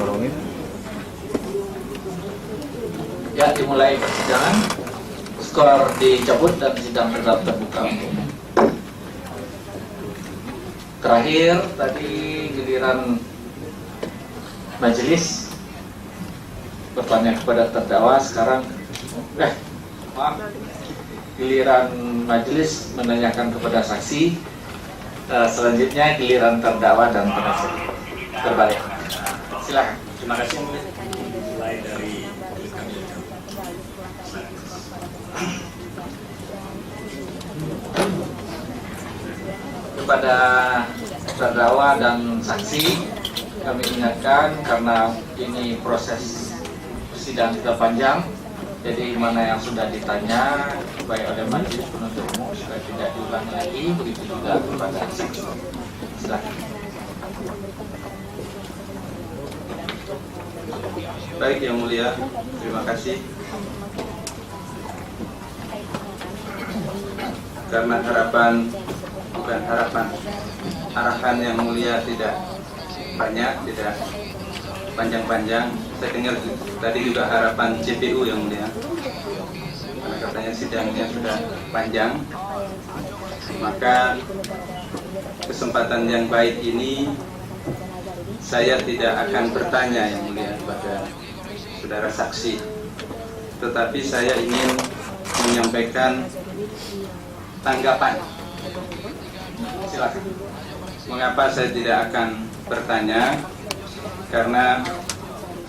tolongin. Ya, dimulai persidangan. Skor dicabut dan sidang tetap terbuka. Terakhir tadi giliran majelis bertanya kepada terdakwa, sekarang giliran majelis menanyakan kepada saksi. Selanjutnya giliran terdakwa dan penasihat. Terbalik. Silakan. Terima kasih. Mulai dari kepada terdakwa dan saksi, kami ingatkan karena ini proses sidang sudah panjang, jadi mana yang sudah ditanya baik oleh majelis penuntut umum supaya tidak diulangi lagi, begitu juga kepada saksi. Silakan. Baik, Yang Mulia, terima kasih. Karena arahan Yang Mulia tidak banyak, tidak panjang-panjang. Saya dengar tadi juga harapan JPU Yang Mulia, karena katanya sidangnya sudah panjang. Maka kesempatan yang baik ini saya tidak akan bertanya Yang Mulia kepada saudara saksi, tetapi saya ingin menyampaikan tanggapan. Silakan. Mengapa saya tidak akan bertanya? Karena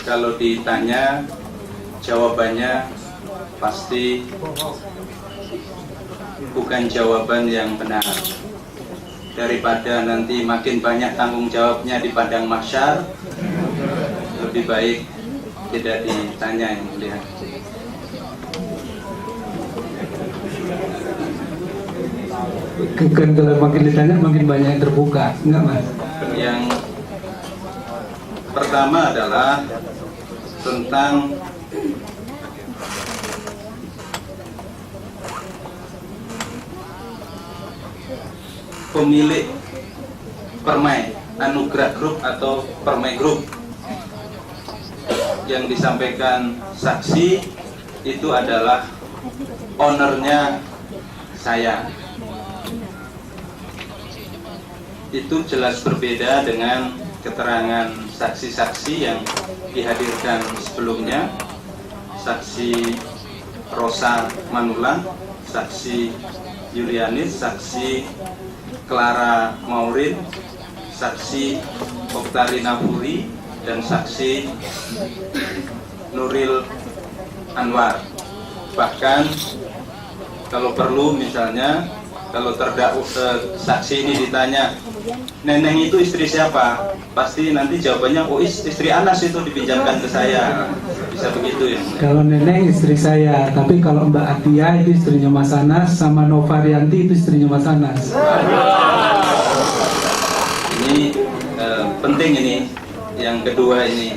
kalau ditanya, jawabannya pasti bukan jawaban yang benar. Daripada nanti makin banyak tanggung jawabnya di padang mahsyar, lebih baik tidak ditanya Yang Mulia. Kan kalau makin ditanya makin banyak yang terbuka, enggak Mas? Yang pertama adalah tentang pemilik Permai Anugrah Group atau Permai Group. Yang disampaikan saksi itu adalah ownernya saya. Itu jelas berbeda dengan keterangan saksi-saksi yang dihadirkan sebelumnya. Saksi Rosa Manulang, saksi Yulianis, saksi Clara Maurin, saksi Oktarina Puri, dan saksi Nuril Anwar. Bahkan kalau perlu misalnya, kalau terdakwa saksi ini ditanya, Neneng itu istri siapa? Pasti nanti jawabannya, oh istri Anas itu dipinjamkan ke saya. Bisa begitu ya? Kalau Neneng istri saya, tapi kalau Mbak Atia itu istrinya Mas Anas, sama Novarianti itu istrinya Mas Anas. Ini penting ini. Yang kedua ini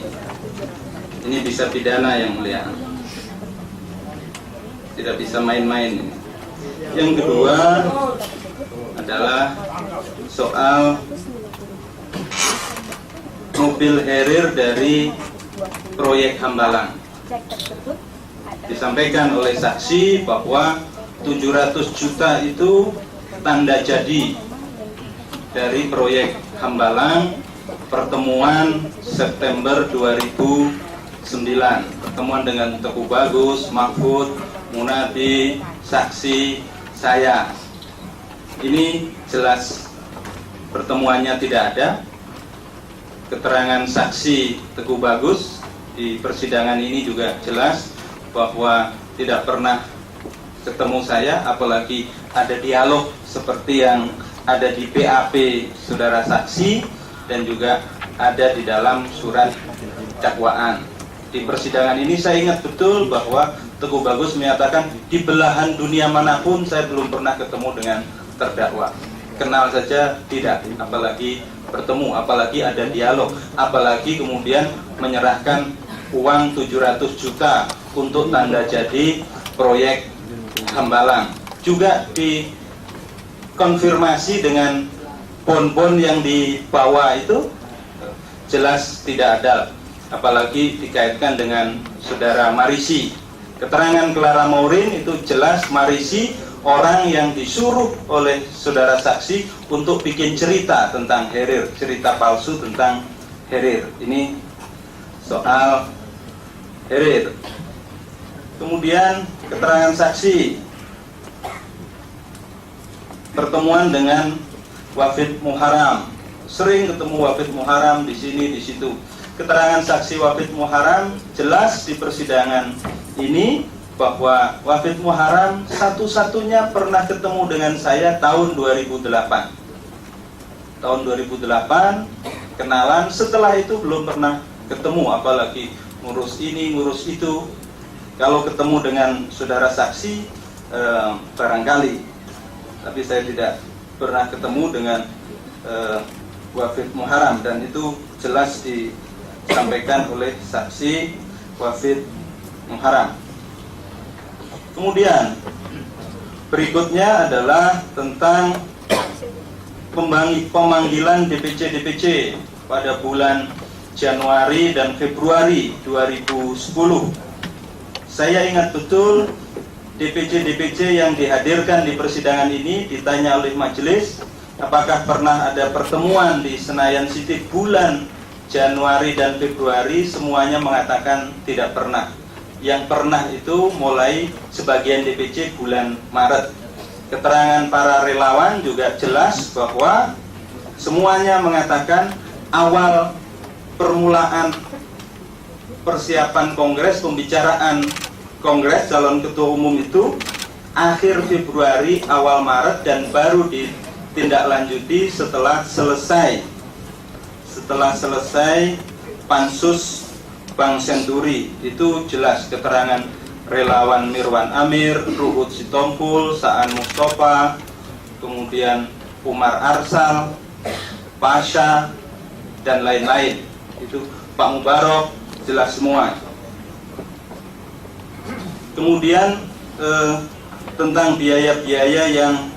bisa pidana Yang Mulia. Tidak bisa main-main ini. Yang kedua adalah soal mobil Harrier dari proyek Hambalang. Disampaikan oleh saksi bahwa 700 juta itu tanda jadi dari proyek Hambalang, pertemuan September 2009, pertemuan dengan Teguh Bagus, Mahfud, Munadi, saksi saya. Ini jelas pertemuannya tidak ada. Keterangan saksi Teguh Bagus di persidangan ini juga jelas bahwa tidak pernah ketemu saya, apalagi ada dialog seperti yang ada di BAP saudara saksi dan juga ada di dalam surat dakwaan. Di persidangan ini saya ingat betul bahwa Teguh Bagus menyatakan di belahan dunia manapun saya belum pernah ketemu dengan terdakwa. Kenal saja tidak, apalagi bertemu, apalagi ada dialog, apalagi kemudian menyerahkan uang 700 juta untuk tanda jadi proyek Hambalang. Juga dikonfirmasi dengan bon-bon yang dibawa itu jelas tidak ada apalagi dikaitkan dengan saudara Marisi. Keterangan Clara Maureen itu jelas Marisi orang yang disuruh oleh saudara saksi untuk bikin cerita tentang Herir, cerita palsu tentang Herir. Ini soal Herir. Kemudian keterangan saksi, pertemuan dengan Wafid Muharram, sering ketemu Wafid Muharram di sini di situ. Keterangan saksi Wafid Muharram jelas di persidangan ini bahwa Wafid Muharram satu-satunya pernah ketemu dengan saya tahun 2008. Tahun 2008 kenalan, setelah itu belum pernah ketemu, apalagi ngurus ini ngurus itu. Kalau ketemu dengan saudara saksi barangkali, tapi saya tidak pernah ketemu dengan Wafid Muharram, dan itu jelas disampaikan oleh saksi Wafid Muharram. Kemudian berikutnya adalah tentang pemanggilan DPC pada bulan Januari dan Februari 2010. Saya ingat betul DPC yang dihadirkan di persidangan ini ditanya oleh majelis apakah pernah ada pertemuan di Senayan City bulan Januari dan Februari. Semuanya mengatakan tidak pernah. Yang pernah itu mulai sebagian DPC bulan Maret. Keterangan para relawan juga jelas bahwa semuanya mengatakan awal permulaan persiapan kongres, pembicaraan kongres calon ketua umum itu akhir Februari awal Maret, dan baru ditindaklanjuti setelah selesai pansus Bank Senturi. Itu jelas keterangan relawan Mirwan Amir, Ruhut Sitompul, Saan Mustafa, kemudian Umar Arsal, Pasha, dan lain-lain. Itu Pak Mubarok, jelas semua. Kemudian tentang biaya-biaya yang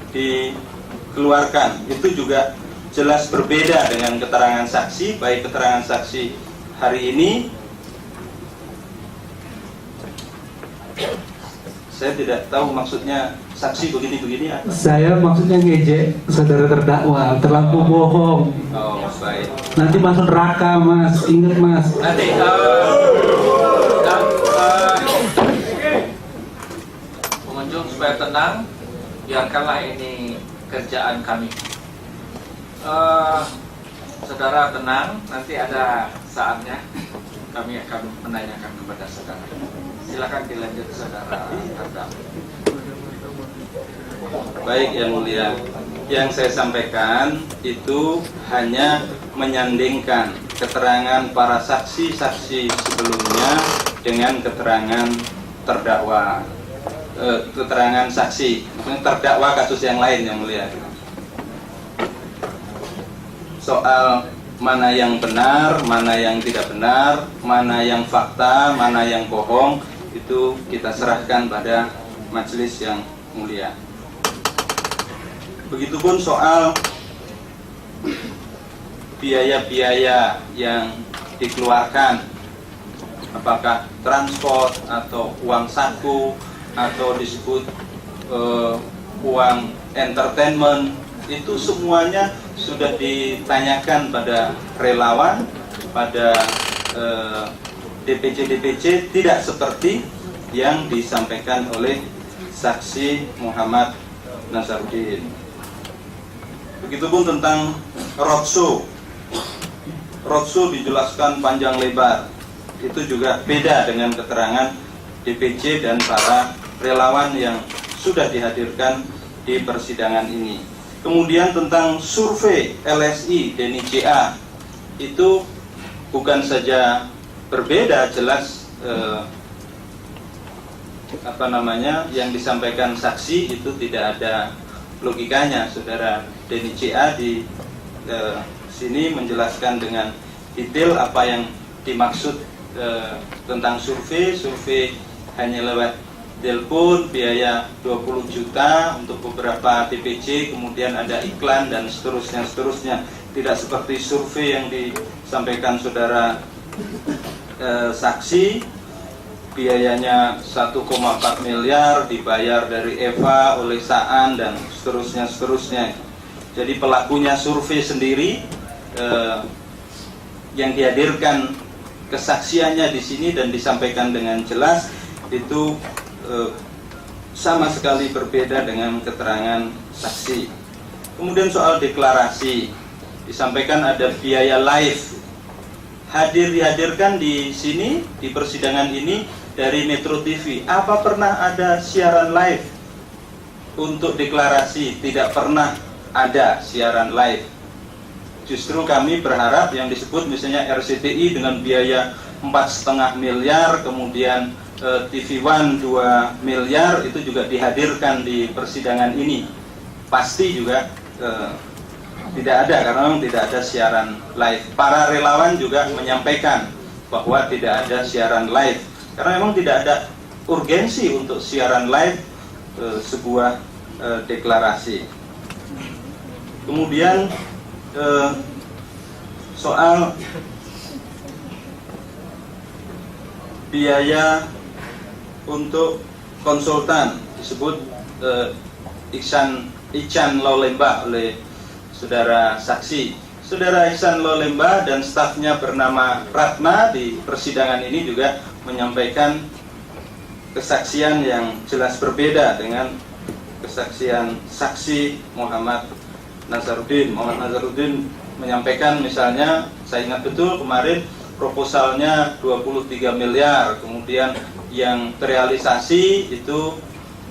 dikeluarkan, itu juga jelas berbeda dengan keterangan saksi, baik keterangan saksi hari ini. Saya tidak tahu maksudnya saksi begini-begini apa. Saya maksudnya ngejek saudara terdakwa, terlalu bohong. Oh, baik. Nanti masuk neraka, Mas. Ingat, Mas. Nanti pengunjung supaya tenang, biarkanlah ini kerjaan kami. Saudara tenang, nanti ada saatnya kami akan menanyakan kepada saudara. Silakan dilanjut saudara Ardam. Baik, Yang Mulia. Yang saya sampaikan itu hanya menyandingkan keterangan para saksi-saksi sebelumnya dengan keterangan terdakwa, keterangan saksi, maksudnya terdakwa kasus yang lain, Yang Mulia. Soal mana yang benar, mana yang tidak benar, mana yang fakta, mana yang bohong, itu kita serahkan pada majelis yang mulia. Begitupun soal biaya-biaya yang dikeluarkan, apakah transport atau uang saku atau disebut uang entertainment, itu semuanya sudah ditanyakan pada relawan, pada DPC, tidak seperti yang disampaikan oleh saksi Muhammad Nasaruddin. Begitupun tentang roadshow dijelaskan panjang lebar, itu juga beda dengan keterangan DPC dan para relawan yang sudah dihadirkan di persidangan ini. Kemudian tentang survei LSI Deni CA, itu bukan saja berbeda, jelas yang disampaikan saksi itu tidak ada logikanya. Saudara Deni CA di sini menjelaskan dengan detail apa yang dimaksud tentang survei hanya lewat telepon, biaya 20 juta untuk beberapa DPC, kemudian ada iklan dan seterusnya. Tidak seperti survei yang disampaikan saudara saksi, biayanya 1,4 miliar dibayar dari Eva oleh Saan dan seterusnya. Jadi pelakunya survei sendiri, yang dihadirkan kesaksiannya di sini dan disampaikan dengan jelas itu sama sekali berbeda dengan keterangan saksi. Kemudian soal deklarasi, disampaikan ada biaya live. Dihadirkan di sini, di persidangan ini dari Metro TV. Apa pernah ada siaran live untuk deklarasi? Tidak pernah ada siaran live. Justru kami berharap yang disebut misalnya RCTI dengan biaya 4,5 miliar, kemudian TV One 2 miliar, itu juga dihadirkan di persidangan ini. Pasti juga tidak ada, karena memang tidak ada siaran live. Para relawan juga menyampaikan bahwa tidak ada siaran live, karena memang tidak ada urgensi untuk siaran live sebuah deklarasi. Kemudian soal biaya untuk konsultan, disebut Ican Laulemba oleh saudara saksi. Saudara Ihsan Laulemba dan stafnya bernama Ratna di persidangan ini juga menyampaikan kesaksian yang jelas berbeda dengan kesaksian saksi Muhammad Nazaruddin. Muhammad Nazaruddin menyampaikan misalnya, saya ingat betul kemarin proposalnya 23 miliar, kemudian yang terrealisasi itu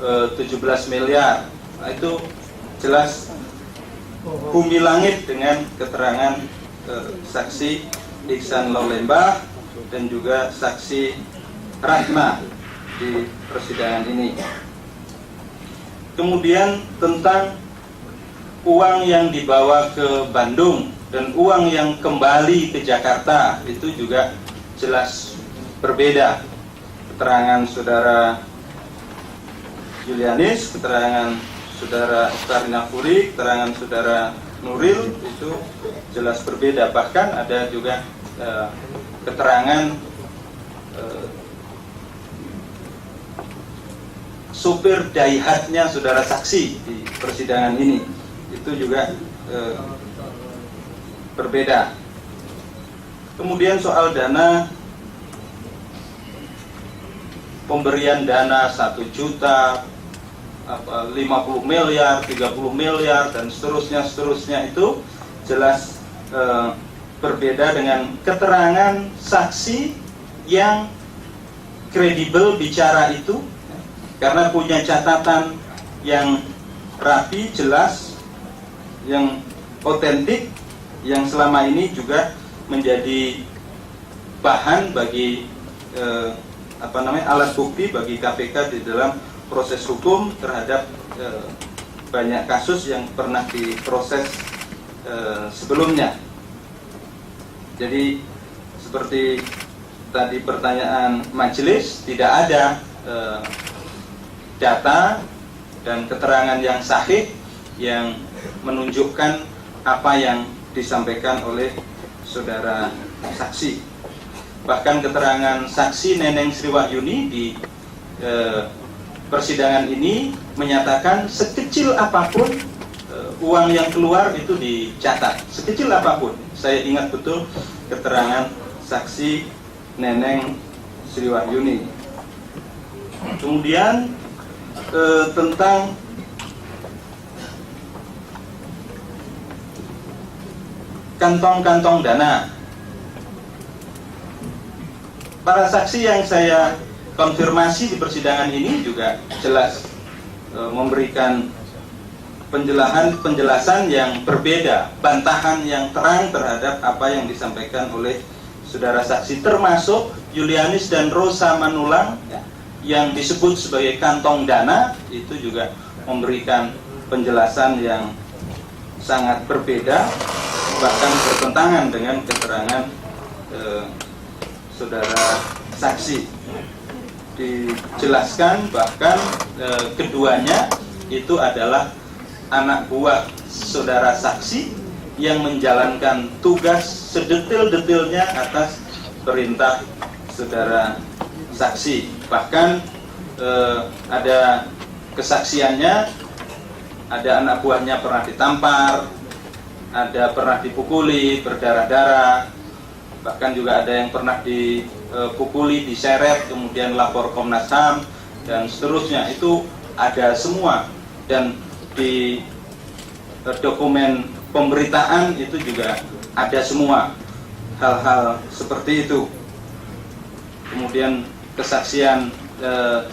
17 miliar. Nah, itu jelas bumi langit dengan keterangan saksi Ihsan Laulemba dan juga saksi Ratna di persidangan ini. Kemudian tentang uang yang dibawa ke Bandung dan uang yang kembali ke Jakarta, itu juga jelas berbeda. Keterangan saudara Julianis, keterangan saudara Karina Furi, keterangan saudara Nuril itu jelas berbeda. Bahkan ada juga keterangan supir daihatnya saudara saksi di persidangan ini, itu juga berbeda. Kemudian soal dana, pemberian dana 1 juta, 50 miliar, 30 miliar, dan seterusnya itu jelas berbeda dengan keterangan saksi yang kredibel bicara itu, karena punya catatan yang rapi, jelas, yang otentik, yang selama ini juga menjadi bahan bagi alat bukti bagi KPK di dalam proses hukum terhadap banyak kasus yang pernah diproses sebelumnya. Jadi seperti tadi pertanyaan majelis, tidak ada data dan keterangan yang sahih yang menunjukkan apa yang disampaikan oleh saudara saksi. Bahkan keterangan saksi Neneng Sriwahyuni di persidangan ini menyatakan sekecil apapun uang yang keluar itu dicatat, sekecil apapun. Saya ingat betul keterangan saksi Neneng Sriwahyuni. Kemudian tentang kantong-kantong dana, para saksi yang saya konfirmasi di persidangan ini juga jelas memberikan penjelasan yang berbeda, bantahan yang terang terhadap apa yang disampaikan oleh saudara saksi, termasuk Julianis dan Rosa Manulang yang disebut sebagai kantong dana, itu juga memberikan penjelasan yang sangat berbeda, bahkan bertentangan dengan keterangan saudara saksi. Dijelaskan bahkan keduanya itu adalah anak buah saudara saksi yang menjalankan tugas sedetil-detilnya atas perintah saudara saksi. Bahkan ada kesaksiannya, ada anak buahnya pernah ditampar, ada pernah dipukuli, berdarah-darah, bahkan juga ada yang pernah dipukuli, diseret, kemudian lapor Komnas HAM, dan seterusnya. Itu ada semua, dan di dokumen pemberitaan itu juga ada semua hal-hal seperti itu. Kemudian kesaksian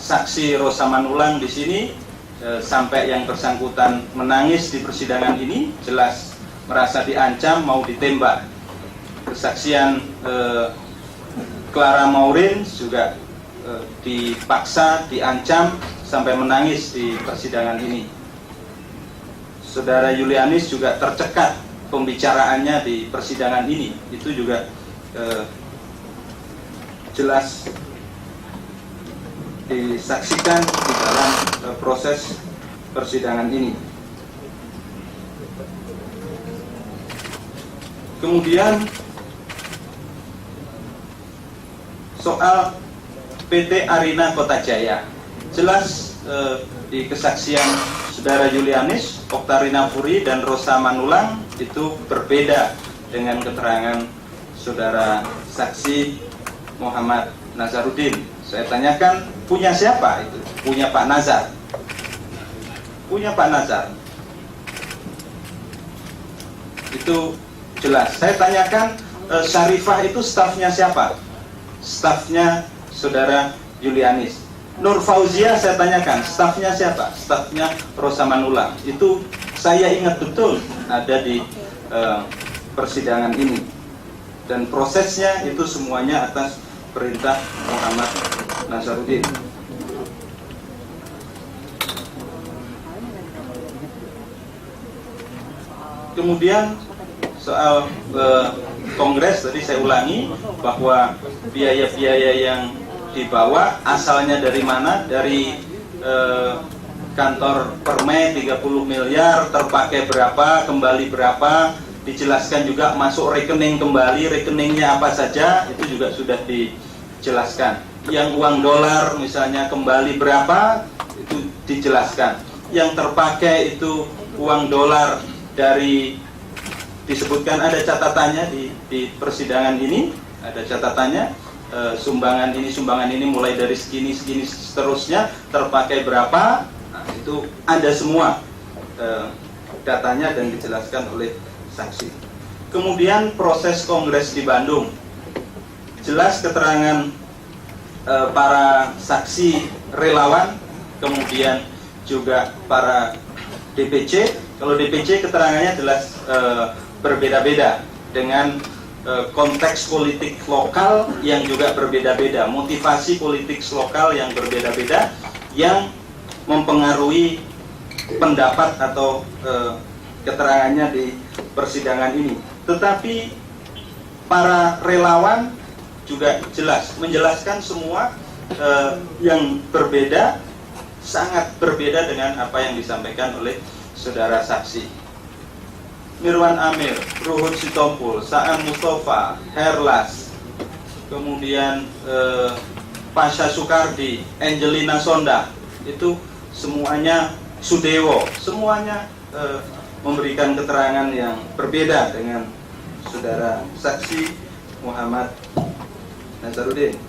saksi Rosa Manulang di sini, sampai yang bersangkutan menangis di persidangan ini, jelas merasa diancam, mau ditembak. Kesaksian Clara Maureen juga dipaksa, diancam sampai menangis di persidangan ini. Saudara Julianis juga tercekat pembicaraannya di persidangan ini, itu juga jelas disaksikan di dalam proses persidangan ini. Kemudian soal PT Arina Kota Jaya, jelas di kesaksian saudara Julianis, Oktarina Puri dan Rosa Manulang itu berbeda dengan keterangan saudara saksi Muhammad Nazarudin. Saya tanyakan, punya siapa itu? Punya Pak Nazar. Punya Pak Nazar. Itu jelas. Saya tanyakan, Syarifah itu stafnya siapa? Stafnya saudara Julianis. Nur Fauzia saya tanyakan, stafnya siapa? Stafnya Rosa Manulang. Itu saya ingat betul ada di persidangan ini. Dan prosesnya itu semuanya atas perintah Muhammad Nazarudin. Kemudian soal kongres, tadi saya ulangi bahwa biaya-biaya yang dibawa asalnya dari mana? Dari kantor Permai 30 miliar, terpakai berapa, kembali berapa, dijelaskan juga masuk rekening kembali, rekeningnya apa saja, itu juga sudah dijelaskan. Yang uang dolar misalnya kembali berapa, itu dijelaskan. Yang terpakai itu uang dolar dari, disebutkan ada catatannya di persidangan ini, ada catatannya, sumbangan ini mulai dari segini seterusnya, terpakai berapa, nah, itu ada semua datanya dan dijelaskan oleh saksi. Kemudian proses kongres di Bandung, jelas keterangan para saksi relawan, kemudian juga para DPC. Kalau DPC keterangannya jelas berbeda-beda dengan konteks politik lokal yang juga berbeda-beda, motivasi politik lokal yang berbeda-beda yang mempengaruhi pendapat atau keterangannya di persidangan ini. Tetapi para relawan juga jelas menjelaskan semua yang berbeda, sangat berbeda dengan apa yang disampaikan oleh saudara saksi. Mirwan Amir, Ruhut Sitompul, Saan Mustafa, Herlas, kemudian Pasha Soekardi, Angelina Sonda, itu semuanya, Sudewo, semuanya memberikan keterangan yang berbeda dengan saudara saksi Muhammad Nazarudin.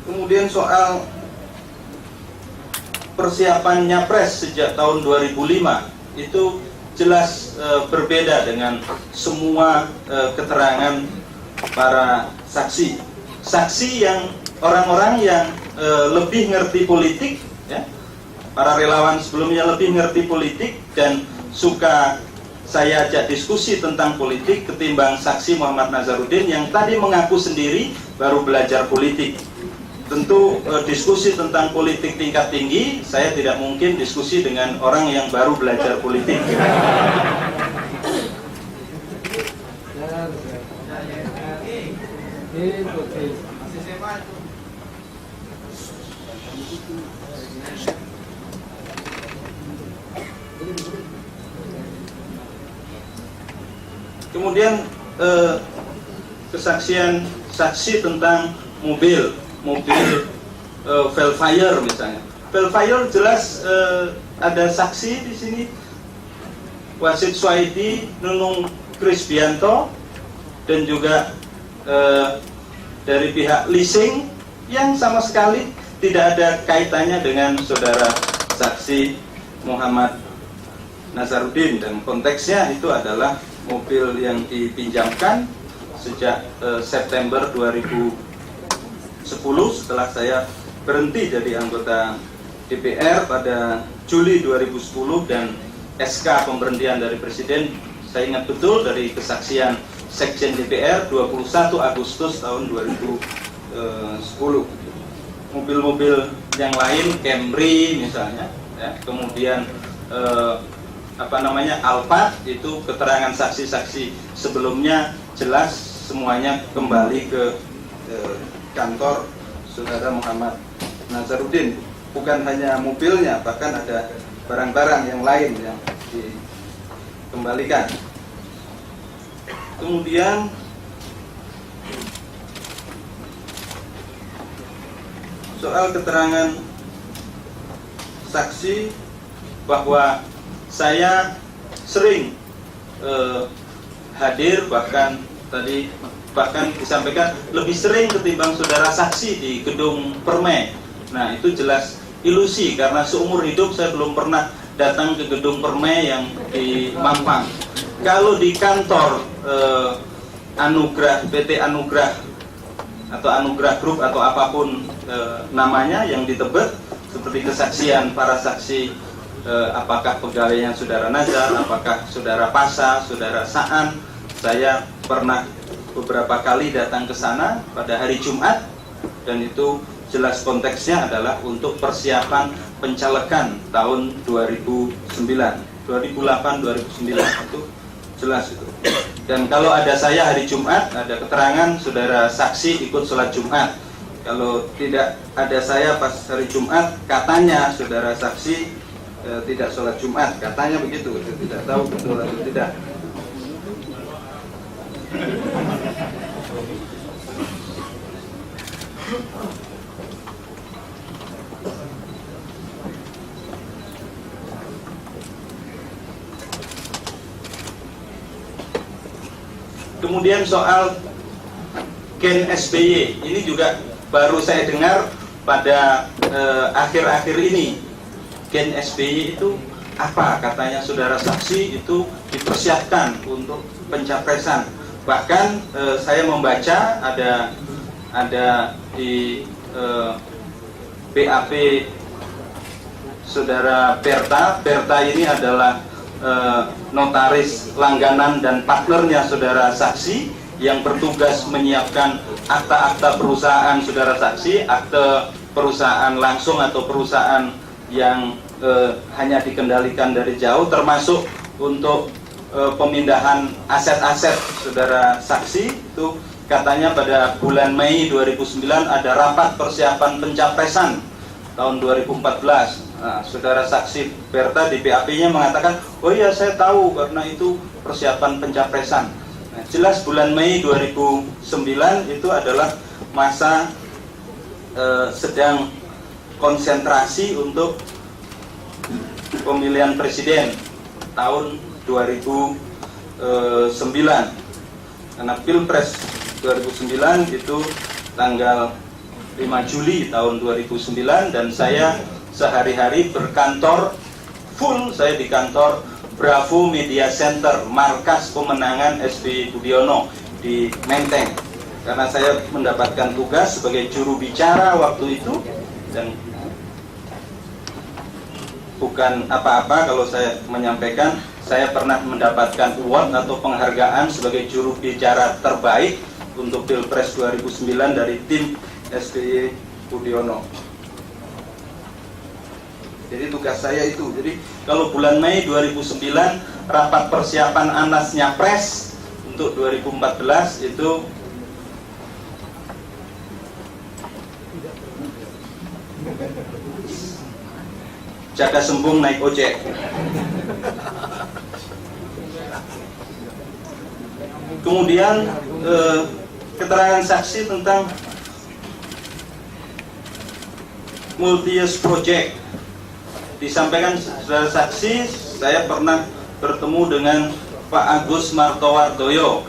Kemudian soal persiapan Nyapres sejak tahun 2005 itu jelas berbeda dengan semua keterangan para saksi. Saksi yang orang-orang yang lebih ngerti politik, ya, para relawan sebelumnya lebih ngerti politik dan suka saya ajak diskusi tentang politik ketimbang saksi Muhammad Nazarudin yang tadi mengaku sendiri baru belajar politik. Tentu diskusi tentang politik tingkat tinggi, saya tidak mungkin diskusi dengan orang yang baru belajar politik. Kemudian kesaksian saksi tentang mobil Velfire misalnya. Velfire jelas ada saksi di sini, Wasid Swaidi, Nunung Krisbianto, dan juga dari pihak leasing yang sama sekali tidak ada kaitannya dengan saudara saksi Muhammad Nazarudin, dan konteksnya itu adalah mobil yang dipinjamkan sejak September 2010 setelah saya berhenti jadi anggota DPR pada Juli 2010, dan SK pemberhentian dari Presiden saya ingat betul dari kesaksian Sekjen DPR 21 Agustus tahun 2010. Mobil-mobil yang lain, Camry misalnya, ya, kemudian Alphard, itu keterangan saksi-saksi sebelumnya jelas semuanya kembali ke kantor saudara Muhammad Nazarudin. Bukan hanya mobilnya, bahkan ada barang-barang yang lain yang dikembalikan. Kemudian soal keterangan saksi bahwa saya sering hadir, bahkan disampaikan lebih sering ketimbang saudara saksi di gedung Permai. Nah, itu jelas ilusi, karena seumur hidup saya belum pernah datang ke gedung Permai yang di Mampang. Kalau di kantor PT Anugrah atau Anugrah Group atau apapun namanya yang di Tebet, seperti kesaksian para saksi, apakah pegawainya saudara Nazar, apakah saudara Pasa, saudara Saan, saya pernah beberapa kali datang ke sana pada hari Jumat, dan itu jelas konteksnya adalah untuk persiapan pencalekan tahun 2008-2009, itu jelas itu. Dan kalau ada saya hari Jumat, ada keterangan saudara saksi ikut sholat Jumat. Kalau tidak ada saya pas hari Jumat, katanya saudara saksi tidak sholat Jumat, katanya begitu. Saya tidak tahu betul atau tidak. Kemudian soal Gen SBY, ini juga baru saya dengar pada akhir-akhir ini. Gen SBY itu apa? Katanya saudara saksi itu dipersiapkan untuk pencapresan. Bahkan saya membaca ada di BAP saudara Berta. Berta ini adalah notaris langganan dan partnernya saudara saksi yang bertugas menyiapkan akta-akta perusahaan saudara saksi, akte perusahaan langsung atau perusahaan yang hanya dikendalikan dari jauh, termasuk untuk pemindahan aset-aset saudara saksi. Itu katanya pada bulan Mei 2009 ada rapat persiapan pencapresan tahun 2014. Nah, saudara saksi Berta di BAP-nya mengatakan, oh iya saya tahu karena itu persiapan pencapresan. Nah, jelas bulan Mei 2009 itu adalah masa sedang konsentrasi untuk pemilihan presiden tahun 2009. Karena Pilpres 2009 itu tanggal 5 Juli tahun 2009, dan saya sehari-hari berkantor full, saya di kantor Bravo Media Center, markas pemenangan SBY Budiono di Menteng, karena saya mendapatkan tugas sebagai juru bicara waktu itu, dan bukan apa-apa kalau saya menyampaikan saya pernah mendapatkan award atau penghargaan sebagai juru bicara terbaik untuk Pilpres 2009 dari tim SBY Budiono. Jadi tugas saya itu. Jadi kalau bulan Mei 2009 rapat persiapan Anas Nyapres untuk 2014 itu Jaka Sembung naik ojek. Kemudian keterangan saksi tentang multi-use project. Disampaikan saudara saksi, saya pernah bertemu dengan Pak Agus Martowardoyo.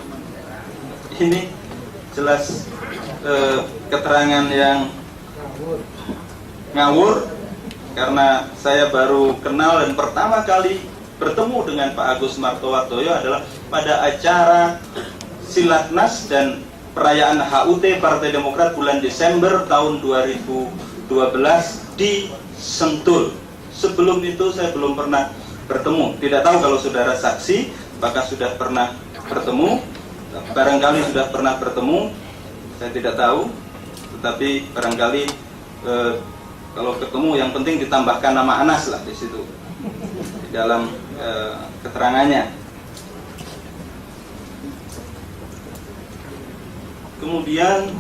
Ini jelas keterangan yang ngawur, karena saya baru kenal dan pertama kali bertemu dengan Pak Agus Martowardoyo adalah pada acara Silatnas dan perayaan HUT Partai Demokrat bulan Desember tahun 2012 di Sentul. Sebelum itu saya belum pernah bertemu. Tidak tahu kalau saudara saksi apakah sudah pernah bertemu. Barangkali sudah pernah bertemu, saya tidak tahu. Tetapi barangkali kalau ketemu yang penting ditambahkan nama Anas lah di situ di dalam keterangannya. Kemudian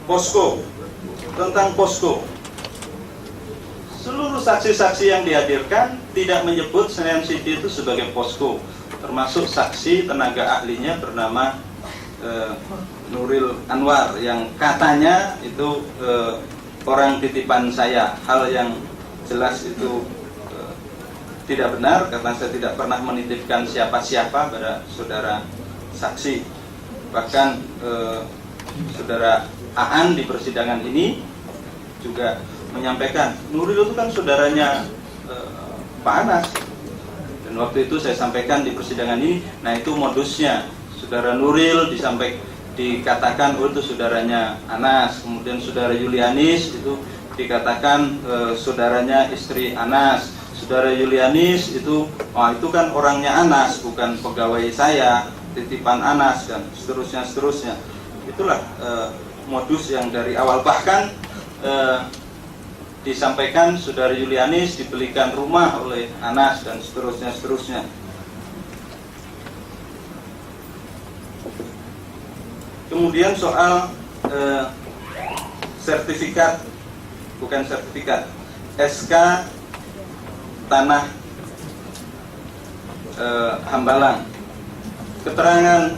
posko, tentang posko. Seluruh saksi-saksi yang dihadirkan tidak menyebut Senayan City itu sebagai posko, termasuk saksi tenaga ahlinya bernama Nuril Anwar yang katanya itu orang titipan saya. Hal yang jelas itu tidak benar, karena saya tidak pernah menitipkan siapa-siapa pada saudara saksi. Bahkan saudara Aan di persidangan ini juga menyampaikan Nuril itu kan saudaranya Pak Anas, dan waktu itu saya sampaikan di persidangan ini, nah itu modusnya. Saudara Nuril dikatakan oh itu saudaranya Anas, kemudian saudara Yulianis itu dikatakan saudaranya istri Anas, saudara Yulianis itu oh itu kan orangnya Anas, bukan pegawai saya, titipan Anas, dan seterusnya. Itulah modus yang dari awal. Bahkan disampaikan saudara Yulianis dibelikan rumah oleh Anas dan seterusnya. Kemudian soal sertifikat, bukan sertifikat, SK tanah Hambalang. Keterangan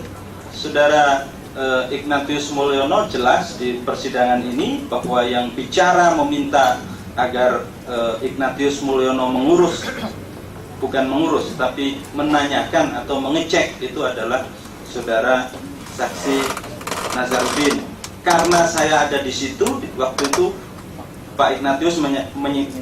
saudara Ignatius Mulyono jelas di persidangan ini bahwa yang bicara meminta agar Ignatius Mulyono mengurus, bukan mengurus, tapi menanyakan atau mengecek itu adalah saudara saksi Nazarudin. Karena saya ada di situ waktu itu, Pak Ignatius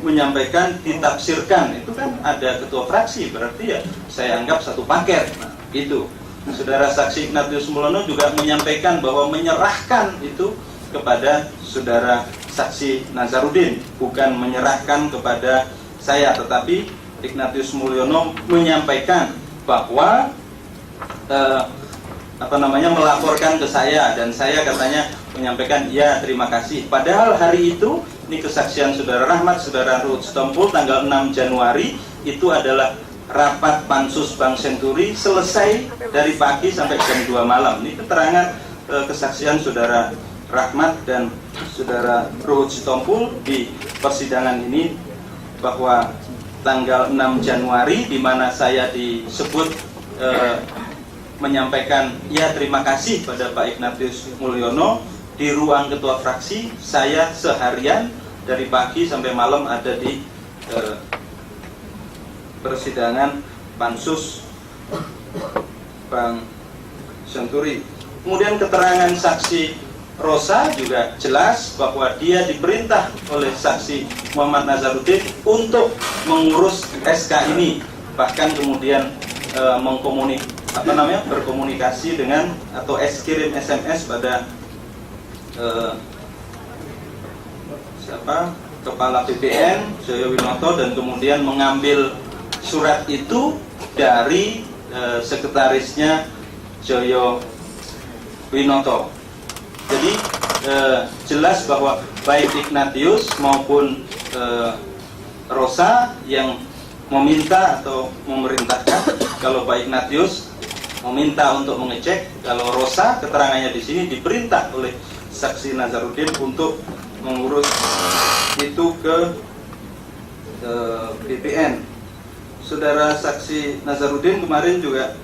menyampaikan ditafsirkan, itu kan ada ketua fraksi, berarti ya saya anggap satu paket. Nah, gitu. Saudara saksi Ignatius Mulyono juga menyampaikan bahwa menyerahkan itu kepada saudara saksi Nazarudin, bukan menyerahkan kepada saya, tetapi Ignatius Mulyono menyampaikan bahwa melaporkan ke saya, dan saya katanya menyampaikan ya terima kasih. Padahal hari itu ini kesaksian saudara Rahmat, saudara Ruhut Sitompul tanggal 6 Januari itu adalah rapat pansus Bank Senturi selesai dari pagi sampai jam 2 malam. Ini keterangan kesaksian saudara Rahmat dan saudara Ruhut Sitompul di persidangan ini, bahwa tanggal 6 Januari di mana saya disebut menyampaikan ya terima kasih pada Pak Ignatius Mulyono di ruang ketua fraksi, saya seharian dari pagi sampai malam ada di persidangan pansus Bank Senturi. Kemudian keterangan saksi Rosa juga jelas bahwa dia diperintah oleh saksi Muhammad Nazarudin untuk mengurus SK ini, bahkan kemudian berkomunikasi dengan atau kirim SMS pada Kepala BPN Joyo Winoto, dan kemudian mengambil surat itu dari sekretarisnya Joyo Winoto. Jadi jelas bahwa baik Ignatius maupun Rosa yang meminta atau memerintahkan. Kalau Pak Ignatius meminta untuk mengecek, kalau Rosa keterangannya di sini diperintah oleh saksi Nazarudin untuk mengurus itu ke BPN. Saudara saksi Nazarudin kemarin juga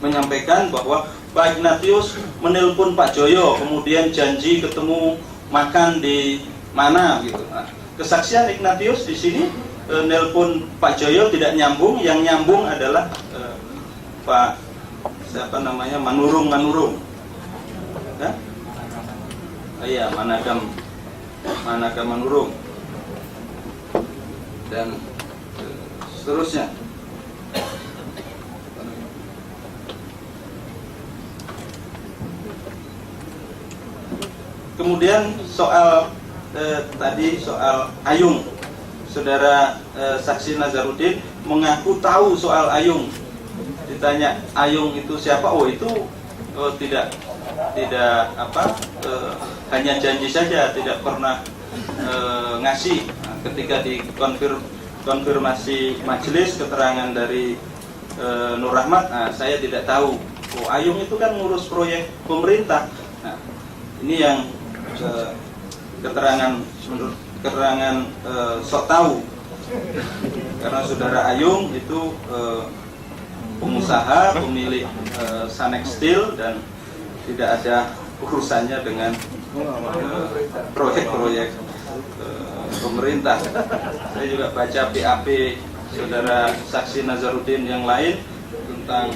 menyampaikan bahwa Pak Ignatius menelpon Pak Joyo, kemudian janji ketemu makan di mana gitu. Nah, kesaksian Ignatius di sini nelpon Pak Joyo tidak nyambung, yang nyambung adalah Pak siapa namanya Manurung. Ya? Iya, Managam Manurung dan seterusnya. Kemudian soal tadi soal Ayung, saudara saksi Nazarudin mengaku tahu soal Ayung. Ditanya Ayung itu siapa? Oh itu tidak hanya janji saja, tidak pernah ngasih. Nah, ketika dikonfirmasi majelis keterangan dari Nur Rahmat, nah, saya tidak tahu. Oh Ayung itu kan ngurus proyek pemerintah. Nah, ini yang keterangan sok tahu, karena saudara Ayung itu pengusaha, pemilik Sanex Steel dan tidak ada urusannya dengan proyek-proyek pemerintah. Saya juga baca BAP saudara saksi Nazarudin yang lain tentang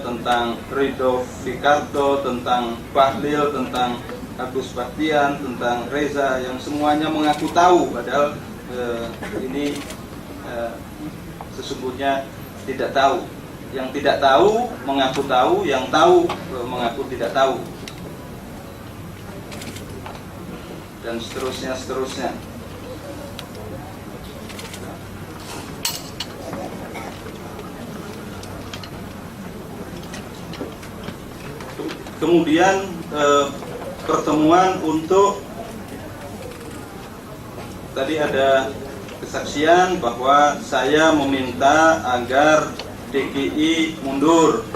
tentang Ridho Fikarto, tentang Bahlil, tentang Agus Baktian, tentang Reza, yang semuanya mengaku tahu, padahal ini sesungguhnya tidak tahu. Yang tidak tahu mengaku tahu, yang tahu mengaku tidak tahu, dan seterusnya. Kemudian pertemuan untuk tadi ada kesaksian bahwa saya meminta agar DGI mundur